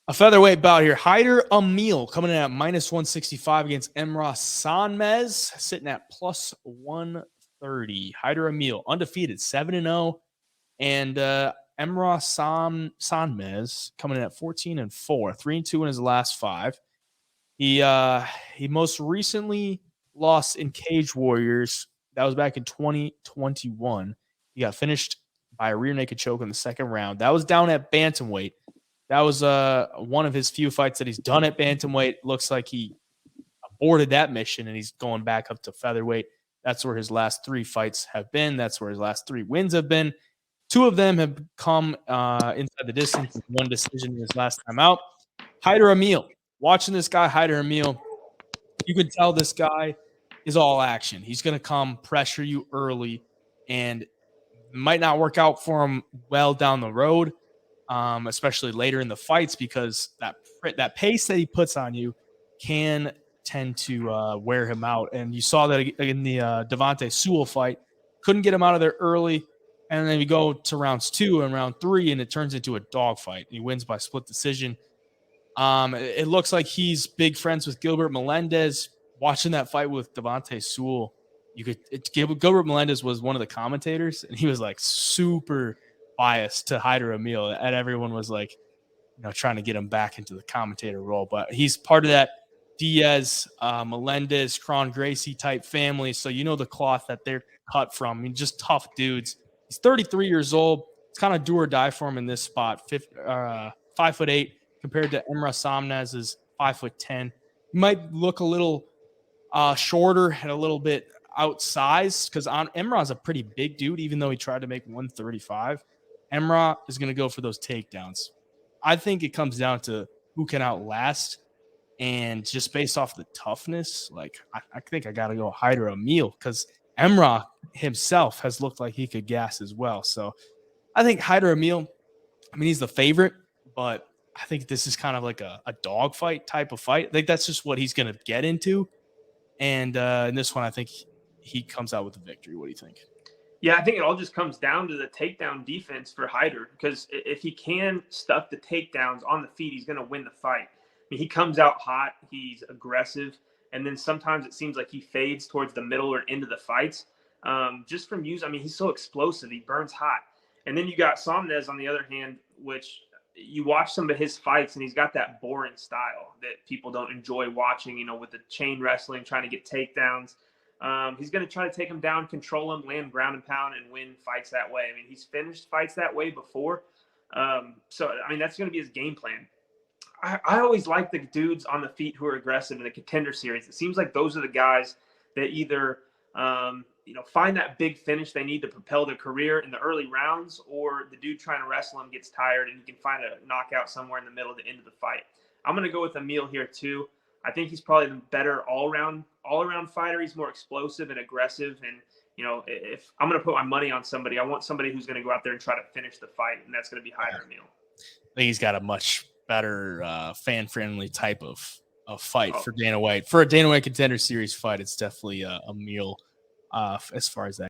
A featherweight bout here. Hyder Amil coming in at minus 165 against Emrah Sonmez, sitting at plus 130. Hyder Amil, undefeated, 7-0. And Emrah Sonmez coming in at 14-4, 3-2 in his last 5. He most recently lost in Cage Warriors. That was back in 2021. He got finished by a rear naked choke in the second round. That was down at bantamweight. That was one of his few fights that he's done at bantamweight. Looks like he aborted that mission, and he's going back up to featherweight. That's where his last 3 fights have been. That's where his last 3 wins have been. 2 of them have come inside the distance. 1 decision in his last time out. Hyder Amil. Watching this guy, Hyder Amil, you can tell this guy is all action. He's going to come pressure you early, and it might not work out for him well down the road, especially later in the fights, because that pace that he puts on you can tend to wear him out. And you saw that in the Devontae Sewell fight. Couldn't get him out of there early, and then you go to rounds 2 and round 3, and it turns into a dogfight. He wins by split decision. It looks like he's big friends with Gilbert Melendez. Watching that fight with Devontae Sewell, Gilbert Melendez was one of the commentators, and he was like super biased to Hyder Amil, and everyone was like, trying to get him back into the commentator role. But he's part of that Diaz, Melendez, Cron Gracie type family, so the cloth that they're cut from. I mean, just tough dudes. He's 33 years old. It's kind of do or die for him in this spot. 5'8". Compared to Emrah Sonmez's 5'10". He might look a little shorter and a little bit outsized because Emrah is a pretty big dude, even though he tried to make 135. Emrah is going to go for those takedowns. I think it comes down to who can outlast, and just based off the toughness, I think I got to go Hyder Amil because Emrah himself has looked like he could gas as well. So I think Hyder Amil, he's the favorite, but I think this is kind of like a dogfight type of fight. I think that's just what he's going to get into. And in this one, I think he comes out with the victory. What do you think? Yeah, I think it all just comes down to the takedown defense for Hyder, because if he can stuff the takedowns on the feet, he's going to win the fight. He comes out hot, he's aggressive, and then sometimes it seems like he fades towards the middle or into the fights. Just from use, he's so explosive, he burns hot. And then you got Sonmez on the other hand, which – you watch some of his fights, and he's got that boring style that people don't enjoy watching, with the chain wrestling, trying to get takedowns. He's going to try to take him down, control him, land ground and pound, and win fights that way. He's finished fights that way before. So that's going to be his game plan. I always like the dudes on the feet who are aggressive in the Contender series. It seems like those are the guys that either find that big finish they need to propel their career in the early rounds, or the dude trying to wrestle him gets tired and he can find a knockout somewhere in the middle of the end of the fight. I'm going to go with Amil here too. I think he's probably the better all-around fighter. He's more explosive and aggressive. And, if I'm going to put my money on somebody, I want somebody who's going to go out there and try to finish the fight, and that's going to be Hyder Amil. I think he's got a much better fan-friendly type of fight for Dana White. For a Dana White Contender series fight, it's definitely Amil as far as that